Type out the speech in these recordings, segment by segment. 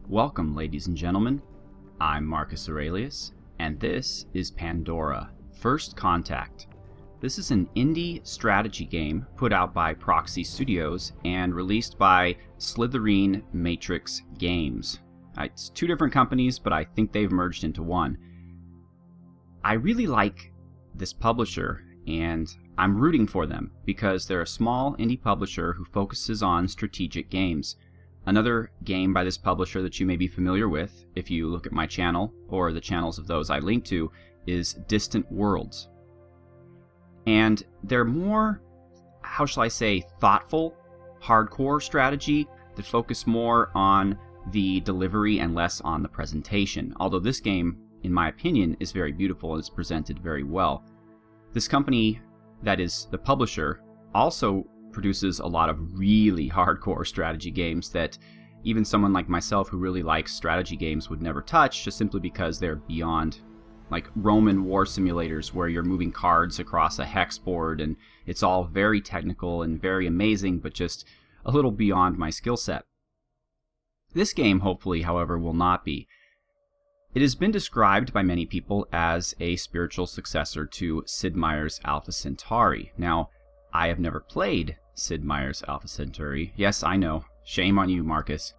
Welcome, ladies and gentlemen. I'm Marcus Aurelius, and this is Pandora, First Contact. This is an indie strategy game put out by Proxy Studios and released by Slytherin Matrix Games. It's two different companies, but I think they've merged into one. I really like this publisher, and I'm rooting for them because they're a small indie publisher who focuses on strategic games. Another game by this publisher that you may be familiar with, if you look at my channel or the channels of those I link to, is Distant Worlds. And they're more, how shall I say, thoughtful, hardcore strategy that focus more on the delivery and less on the presentation. Although this game, in my opinion, is very beautiful and is presented very well. This company, that is the publisher, also produces a lot of really hardcore strategy games that even someone like myself who really likes strategy games would never touch, just simply because they're beyond, like Roman war simulators where you're moving cards across a hex board, and it's all very technical and very amazing, but just a little beyond my skill set. This game, hopefully, however, will not be. It has been described by many people as a spiritual successor to Sid Meier's Alpha Centauri. Now, I have never played Sid Meier's Alpha Centauri. Yes, I know. Shame on you, Marcus.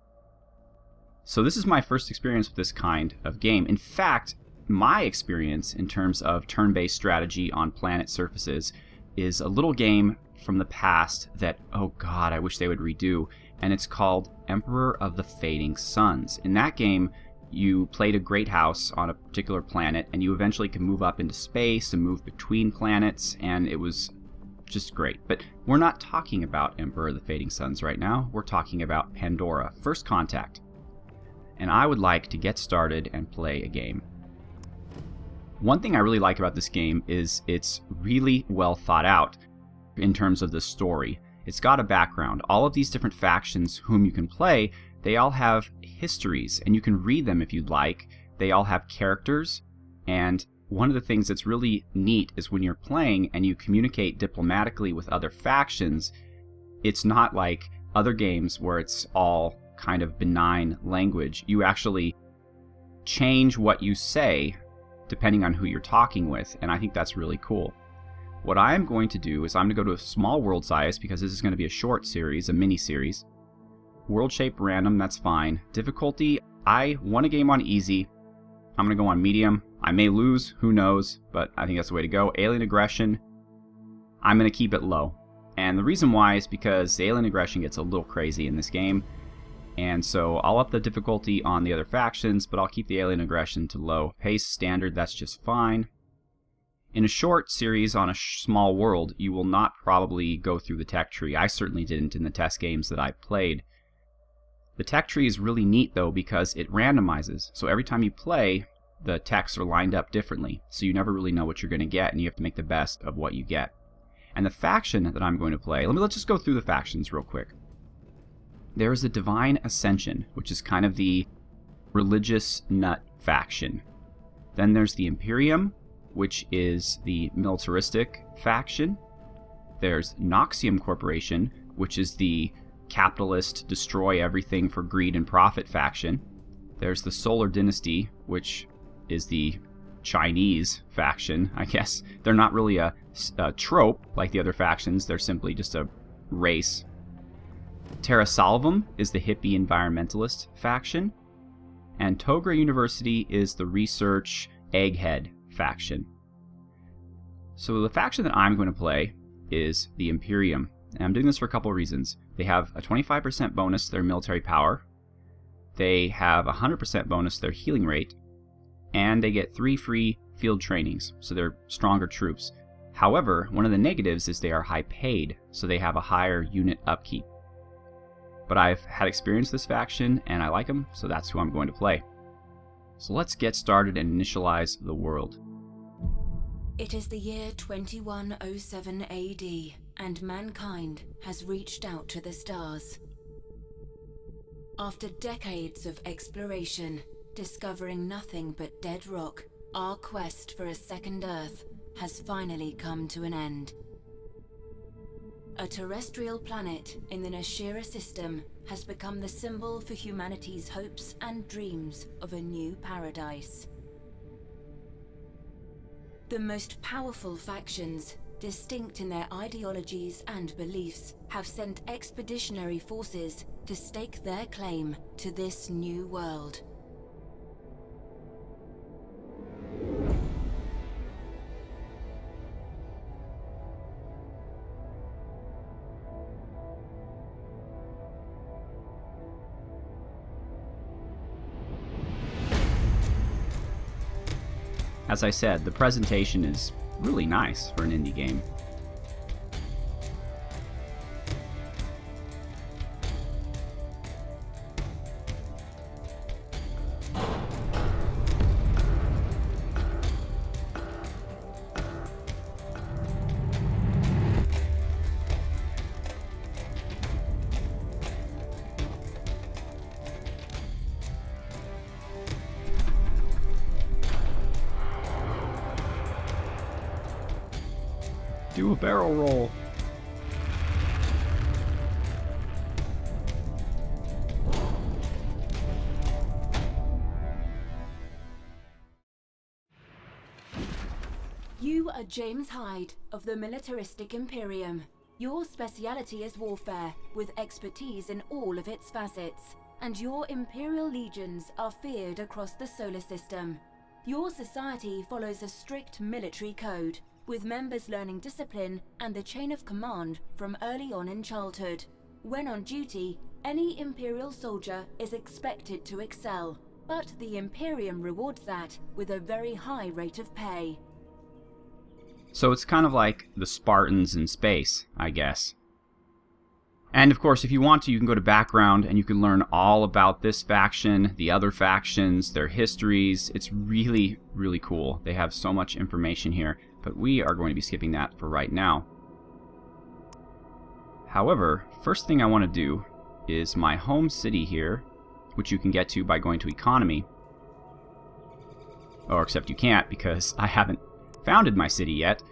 So this is my first experience with this kind of game. In fact, my experience in terms of turn-based strategy on planet surfaces is a little game from the past that, oh god, I wish they would redo, and it's called Emperor of the Fading Suns. In that game, you played a great house on a particular planet, and you eventually can move up into space and move between planets, and it was just great. But we're not talking about Emperor of the Fading Suns right now. We're talking about Pandora, First Contact. And I would like to get started and play a game. One thing I really like about this game is it's really well thought out in terms of the story. It's got a background. All of these different factions whom you can play, they all have histories, and you can read them if you'd like. They all have characters, and one of the things that's really neat is when you're playing and you communicate diplomatically with other factions, it's not like other games where it's all kind of benign language. You actually change what you say depending on who you're talking with, and I think that's really cool. What I'm going to do is I'm going to go to a small world size because this is going to be a short series, a mini series. World shape random, that's fine. Difficulty, I won a game on easy. I'm going to go on medium. I may lose, who knows, but I think that's the way to go. Alien aggression, I'm going to keep it low. And the reason why is because the alien aggression gets a little crazy in this game. And so I'll up the difficulty on the other factions, but I'll keep the alien aggression to low. Pace standard, that's just fine. In a short series on a small world, you will not probably go through the tech tree. I certainly didn't in the test games that I played. The tech tree is really neat, though, because it randomizes. So every time you play, the techs are lined up differently. So you never really know what you're going to get, and you have to make the best of what you get. And the faction that I'm going to play, let's just go through the factions real quick. There is the Divine Ascension, which is kind of the religious nut faction. Then there's the Imperium, which is the militaristic faction. There's Noxium Corporation, which is the capitalist, destroy everything for greed and profit faction. There's the Solar Dynasty, which is the Chinese faction, I guess. They're not really a trope like the other factions, they're simply just a race. Terra Salvum is the hippie environmentalist faction. And Togra University is the research egghead faction. So the faction that I'm going to play is the Imperium. And I'm doing this for a couple of reasons. They have a 25% bonus to their military power. They have a 100% bonus to their healing rate. And they get 3 free field trainings, so they're stronger troops. However, one of the negatives is they are high paid, so they have a higher unit upkeep. But I've had experience with this faction, and I like them, so that's who I'm going to play. So let's get started and initialize the world. It is the year 2107 AD, and mankind has reached out to the stars. After decades of exploration, discovering nothing but dead rock, our quest for a second Earth has finally come to an end. A terrestrial planet in the Nashira system has become the symbol for humanity's hopes and dreams of a new paradise. The most powerful factions, distinct in their ideologies and beliefs, have sent expeditionary forces to stake their claim to this new world. As I said, the presentation is really nice for an indie game. Do a barrel roll. You are James Hyde of the militaristic Imperium. Your speciality is warfare, with expertise in all of its facets, and your Imperial legions are feared across the solar system. Your society follows a strict military code, with members learning discipline and the chain of command from early on in childhood. When on duty, any Imperial soldier is expected to excel, but the Imperium rewards that with a very high rate of pay. So it's kind of like the Spartans in space, I guess. And of course, if you want to, you can go to background and you can learn all about this faction, the other factions, their histories. It's really, really cool. They have so much information here, but we are going to be skipping that for right now. However, first thing I want to do is my home city here, which you can get to by going to economy. Or except you can't, because I haven't founded my city yet.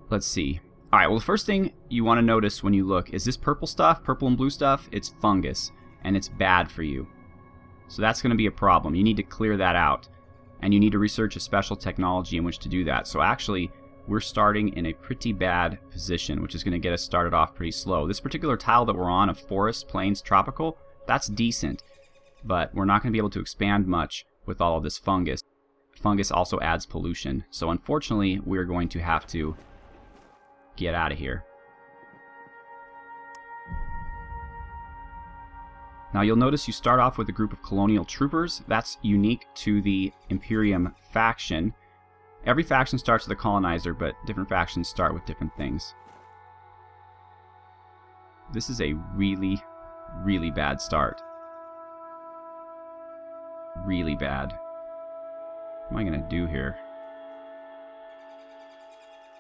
Let's see. Alright, well, the first thing you want to notice when you look is this purple stuff, purple and blue stuff. It's fungus, and it's bad for you. So that's going to be a problem. You need to clear that out, and you need to research a special technology in which to do that. So actually, we're starting in a pretty bad position, which is going to get us started off pretty slow. This particular tile that we're on, of forest, plains, tropical, that's decent, but we're not going to be able to expand much with all of this fungus. Fungus also adds pollution, so unfortunately, we're going to have to get out of here. Now you'll notice you start off with a group of colonial troopers. That's unique to the Imperium faction. Every faction starts with a colonizer, but different factions start with different things. This is a really, really bad start. Really bad. What am I going to do here?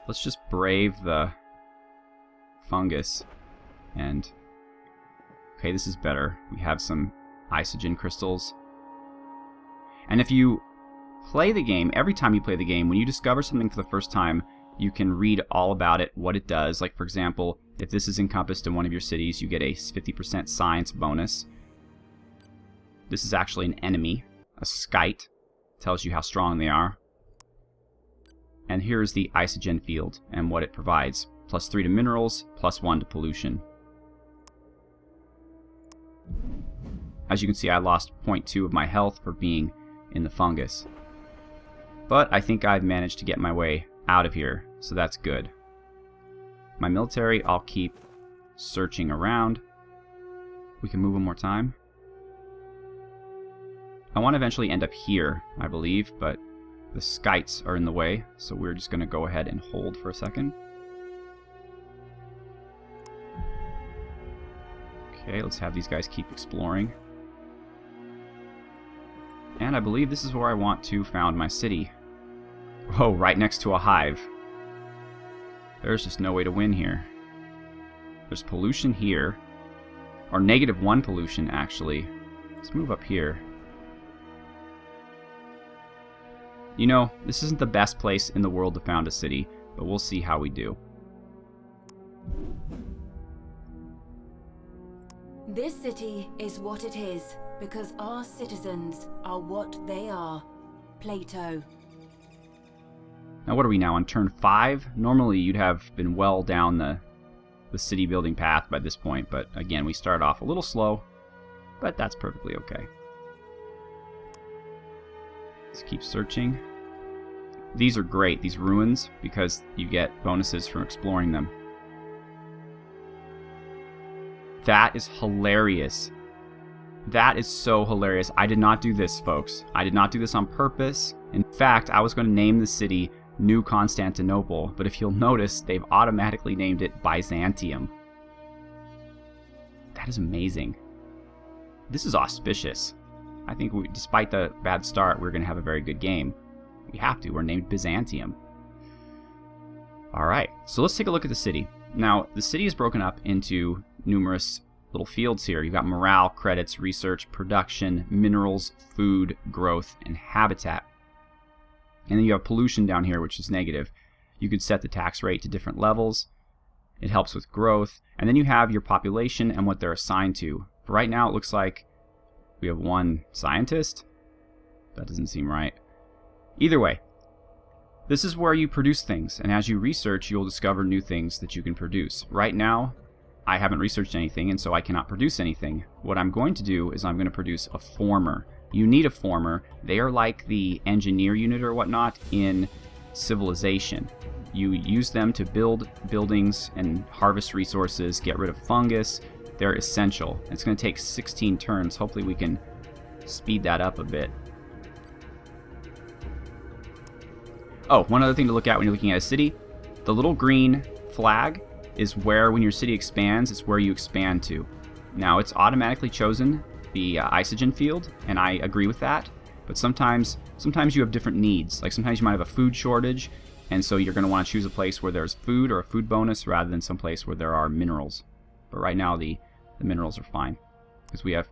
Let's just brave the fungus and... Okay, this is better. We have some isogen crystals. And if you play the game, every time you play the game, when you discover something for the first time, you can read all about it, what it does. Like, for example, if this is encompassed in one of your cities, you get a 50% science bonus. This is actually an enemy, a skite. Tells you how strong they are. And here's the isogen field and what it provides. +3 to minerals, +1 to pollution. As you can see, I lost 0.2 of my health for being in the fungus. But I think I've managed to get my way out of here, so that's good. My military, I'll keep searching around. We can move one more time. I want to eventually end up here, I believe, but the skites are in the way, so we're just going to go ahead and hold for a second. Okay, let's have these guys keep exploring. And I believe this is where I want to found my city. Oh, right next to a hive. There's just no way to win here. There's pollution here. Or -1 pollution, actually. Let's move up here. You know, this isn't the best place in the world to found a city, but we'll see how we do. This city is what it is because our citizens are what they are. Plato. Now what are we now, on turn 5? Normally you'd have been well down the city building path by this point, but again, we start off a little slow, but that's perfectly okay. Let's keep searching. These are great, these ruins, because you get bonuses from exploring them. That is hilarious. That is so hilarious. I did not do this, folks. I did not do this on purpose. In fact, I was going to name the city New Constantinople, but if you'll notice, they've automatically named it Byzantium. That is amazing. This is auspicious. I think despite the bad start, we're going to have a very good game. We have to. We're named Byzantium. Alright, so let's take a look at the city. Now, the city is broken up into numerous little fields here. You've got morale, credits, research, production, minerals, food, growth, and habitat. And then you have pollution down here, which is negative. You could set the tax rate to different levels. It helps with growth. And then you have your population and what they're assigned to. For right now, it looks like we have 1 scientist. That doesn't seem right. Either way, this is where you produce things. And as you research, you'll discover new things that you can produce. Right now, I haven't researched anything, and so I cannot produce anything. What I'm going to do is I'm going to produce a former. You need a former. They are like the engineer unit or whatnot in Civilization. You use them to build buildings and harvest resources, get rid of fungus. They're essential. It's going to take 16 turns. Hopefully we can speed that up a bit. Oh, one other thing to look at when you're looking at a city. The little green flag is where, when your city expands, it's where you expand to. Now, it's automatically chosen the isogen field, and I agree with that. But sometimes you have different needs. Like sometimes you might have a food shortage, and so you're going to want to choose a place where there's food or a food bonus rather than some place where there are minerals. But right now the minerals are fine because we have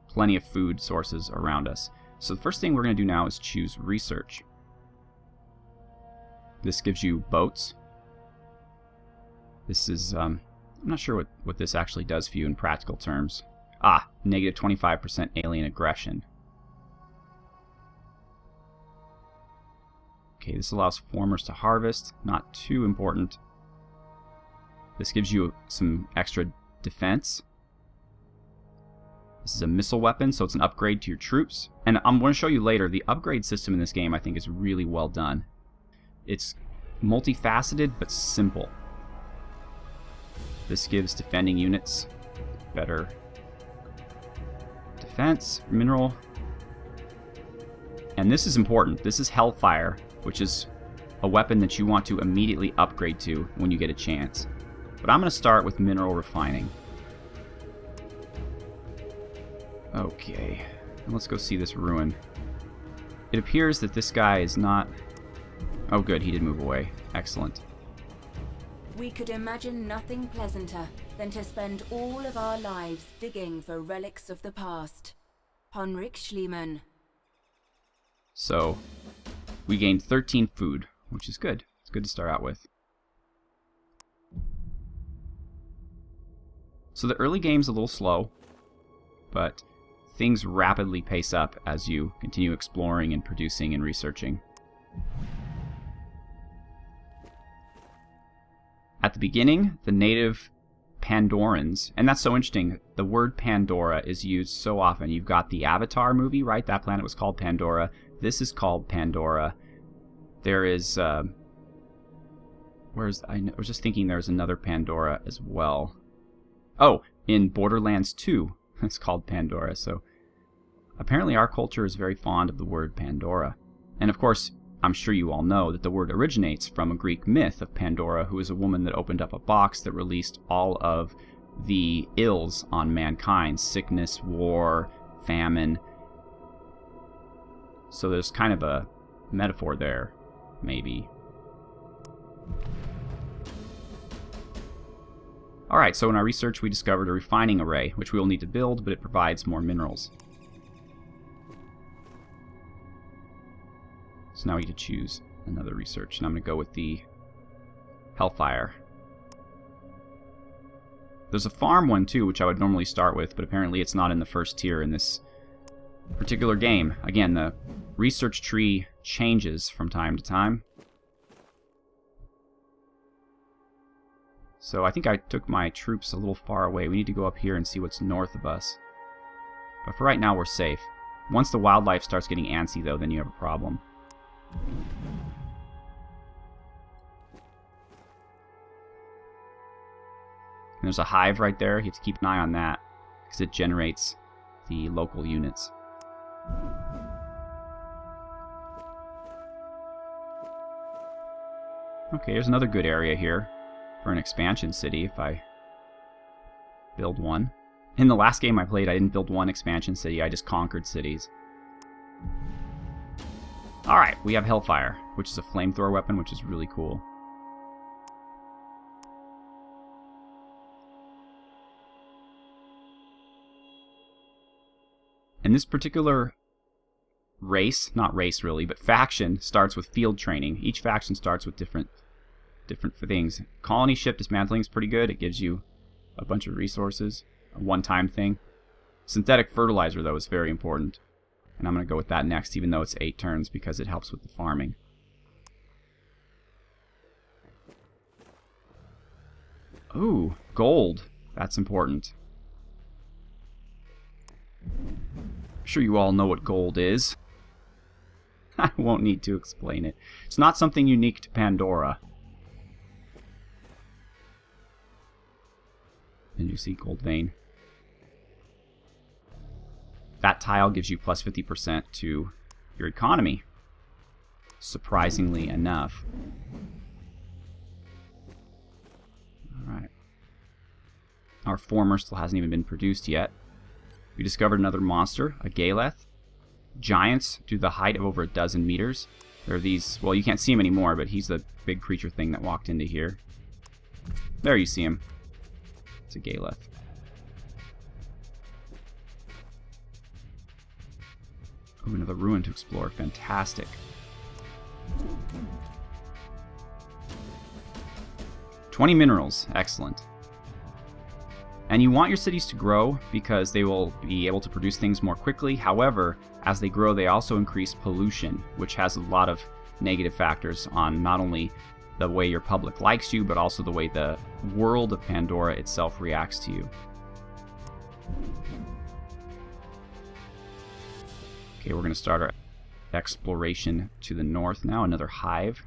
plenty of food sources around us. So the first thing we're going to do now is choose research. This gives you boats. This is, I'm not sure what this actually does for you in practical terms. Negative 25% alien aggression. Okay, this allows formers to harvest. Not too important. This gives you some extra defense. This is a missile weapon, so it's an upgrade to your troops. And I'm going to show you later, the upgrade system in this game I think is really well done. It's multifaceted but simple. This gives defending units better defense, mineral. And this is important. This is Hellfire, which is a weapon that you want to immediately upgrade to when you get a chance. But I'm going to start with mineral refining. Okay, and let's go see this ruin. It appears that this guy is not... Oh good, he did move away. Excellent. We could imagine nothing pleasanter than to spend all of our lives digging for relics of the past. Heinrich Schliemann. So, we gained 13 food, which is good. It's good to start out with. So the early game's a little slow, but things rapidly pace up as you continue exploring and producing and researching. At the beginning, the native Pandorans, and that's so interesting, the word Pandora is used so often. You've got the Avatar movie, right? That planet was called Pandora. This is called Pandora. There is, I was just thinking there's another Pandora as well. Oh, in Borderlands 2, it's called Pandora. So apparently our culture is very fond of the word Pandora. And of course, I'm sure you all know that the word originates from a Greek myth of Pandora, who is a woman that opened up a box that released all of the ills on mankind. Sickness, war, famine. So there's kind of a metaphor there, maybe. Alright, so in our research we discovered a refining array, which we will need to build, but it provides more minerals. So now we get to choose another research, and I'm going to go with the Hellfire. There's a farm one too, which I would normally start with, but apparently it's not in the first tier in this particular game. Again, the research tree changes from time to time. So I think I took my troops a little far away. We need to go up here and see what's north of us. But for right now, we're safe. Once the wildlife starts getting antsy, though, then you have a problem. And there's a hive right there. You have to keep an eye on that, because it generates the local units. Okay, there's another good area here for an expansion city if I build one. In the last game I played, I didn't build one expansion city, I just conquered cities. Alright, we have Hellfire, which is a flamethrower weapon, which is really cool. And this particular race, not race really, but faction starts with field training. Each faction starts with different things. Colony ship dismantling is pretty good. It gives you a bunch of resources, a one-time thing. Synthetic fertilizer, though, is very important. And I'm going to go with that next, even though it's 8 turns, because it helps with the farming. Ooh, gold. That's important. I'm sure you all know what gold is. I won't need to explain it. It's not something unique to Pandora. And you see gold vein. That tile gives you plus 50% to your economy. Surprisingly enough. Alright. Our former still hasn't even been produced yet. We discovered another monster, a Galeth. Giants do the height of over 12 meters. There are these, well, you can't see him anymore, but he's the big creature thing that walked into here. There you see him. It's a Galeth. Ooh, another ruin to explore. Fantastic. $20 minerals. Excellent. And you want your cities to grow because they will be able to produce things more quickly. However, as they grow, they also increase pollution, which has a lot of negative factors on not only the way your public likes you, but also the way the world of Pandora itself reacts to you. Okay, we're going to start our exploration to the north now. Another hive.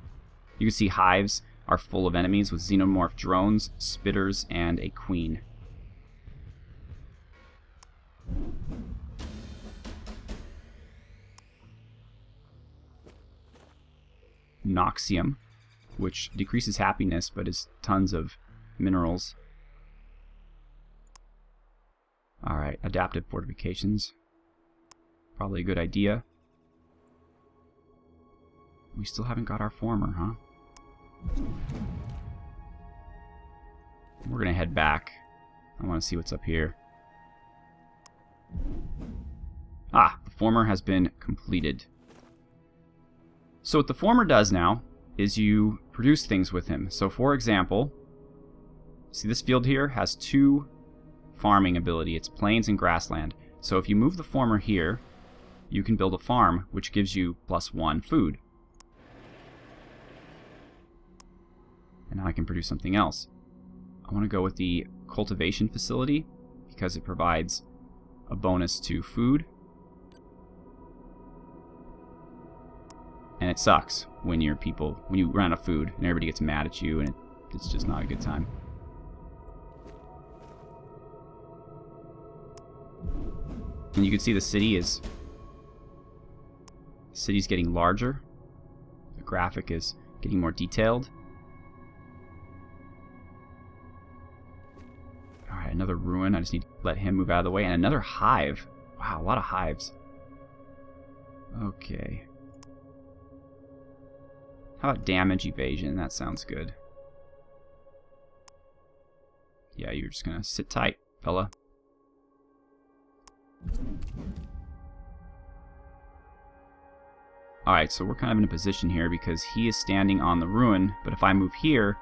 You can see hives are full of enemies with xenomorph drones, spitters, and a queen. Noxium, which decreases happiness but is tons of minerals. Alright, adaptive fortifications. Probably a good idea. We still haven't got our former, huh? We're gonna head back. I want to see what's up here. Ah, the former has been completed. So what the former does now is you produce things with him. So for example, see this field here has 2 farming ability. It's plains and grassland. So if you move the former here, you can build a farm which gives you +1 food. And now I can produce something else. I want to go with the cultivation facility because it provides a bonus to food. And it sucks when you run out of food and everybody gets mad at you, and it's just not a good time. And you can see the city's getting larger. The graphic is getting more detailed. Alright, another ruin. I just need to let him move out of the way. And another hive. Wow, a lot of hives. Okay. How about damage evasion? That sounds good. Yeah, you're just gonna sit tight, fella. Alright, so we're kind of in a position here because he is standing on the ruin, but if I move here,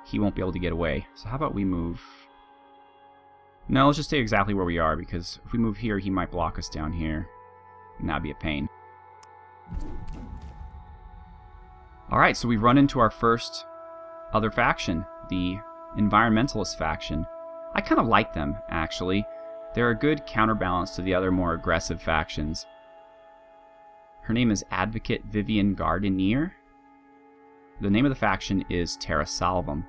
he won't be able to get away. So how about we move No, let's just stay exactly where we are, because if we move here, he might block us down here. And that'd be a pain. Alright, so we've run into our first other faction, the environmentalist faction. I kind of like them, actually. They're a good counterbalance to the other more aggressive factions. Her name is Advocate Vivian Gardenier. The name of the faction is Terra Salvum.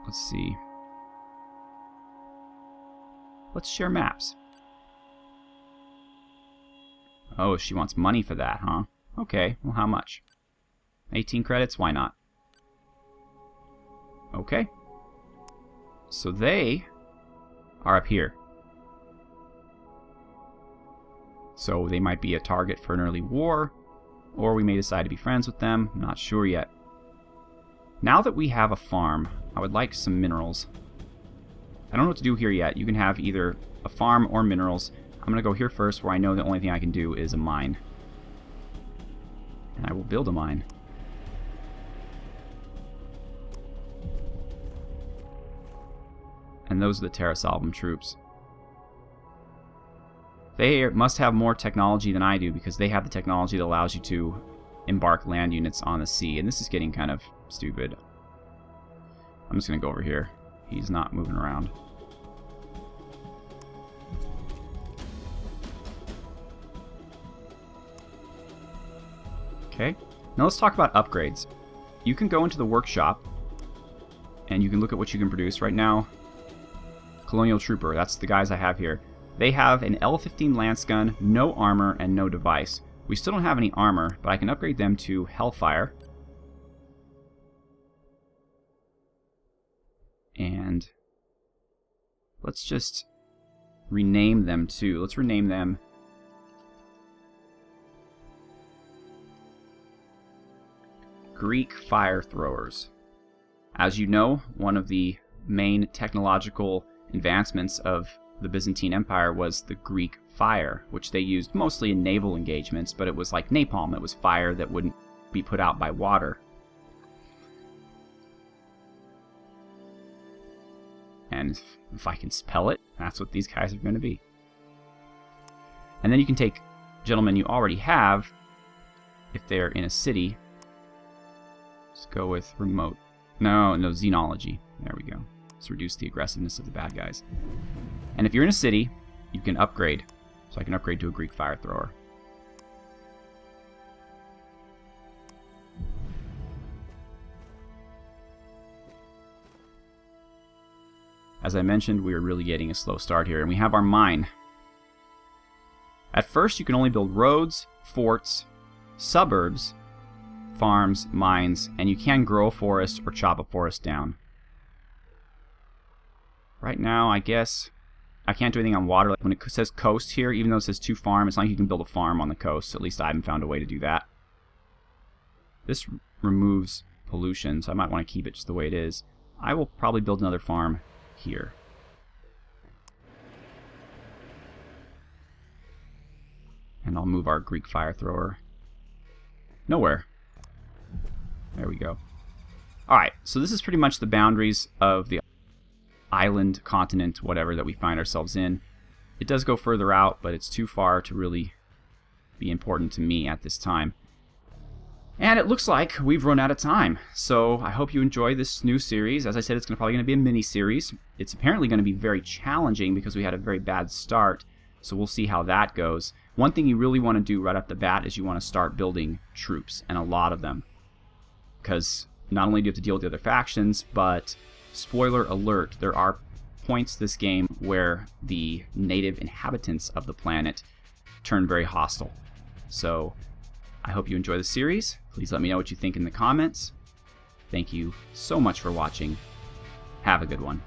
Let's see. Let's share maps. Oh, she wants money for that, huh? Okay, well, how much? 18 credits? Why not? Okay. So they are up here. So they might be a target for an early war, or we may decide to be friends with them. I'm not sure yet. Now that we have a farm, I would like some minerals. I don't know what to do here yet. You can have either a farm or minerals. I'm going to go here first, where I know the only thing I can do is a mine. And I will build a mine. And those are the Terra Salvum troops. They must have more technology than I do, because they have the technology that allows you to embark land units on the sea. And this is getting kind of stupid. I'm just going to go over here. He's not moving around. Okay, now let's talk about upgrades. You can go into the workshop, and you can look at what you can produce. Right now, Colonial Trooper, that's the guys I have here. They have an L15 lance gun, no armor, and no device. We still don't have any armor, but I can upgrade them to Hellfire. And let's just rename them too. Let's rename them Greek Fire Throwers. As you know, one of the main technological advancements of the Byzantine Empire was the Greek fire, which they used mostly in naval engagements, but it was like napalm. It was fire that wouldn't be put out by water. And if I can spell it, that's what these guys are going to be. And then you can take gentlemen you already have, if they're in a city. Let's go with remote. No, xenology. There we go. Let's reduce the aggressiveness of the bad guys. And if you're in a city, you can upgrade. So I can upgrade to a Greek fire thrower. As I mentioned, we are really getting a slow start here, and we have our mine. At first, you can only build roads, forts, suburbs, farms, mines, and you can grow a forest or chop a forest down. Right now, I guess I can't do anything on water. Like when it says coast here, even though it says to farm, it's not like you can build a farm on the coast. At least I haven't found a way to do that. This removes pollution, so I might want to keep it just the way it is. I will probably build another farm here. And I'll move our Greek fire thrower nowhere. There we go. Alright, so this is pretty much the boundaries of the island, continent, whatever that we find ourselves in. It does go further out, but it's too far to really be important to me at this time. And it looks like we've run out of time. So I hope you enjoy this new series. As I said, it's probably going to be a mini-series. It's apparently going to be very challenging because we had a very bad start. So we'll see how that goes. One thing you really want to do right off the bat is you want to start building troops, and a lot of them. Because not only do you have to deal with the other factions, but spoiler alert, there are points this game where the native inhabitants of the planet turn very hostile. So I hope you enjoy the series. Please let me know what you think in the comments. Thank you so much for watching. Have a good one.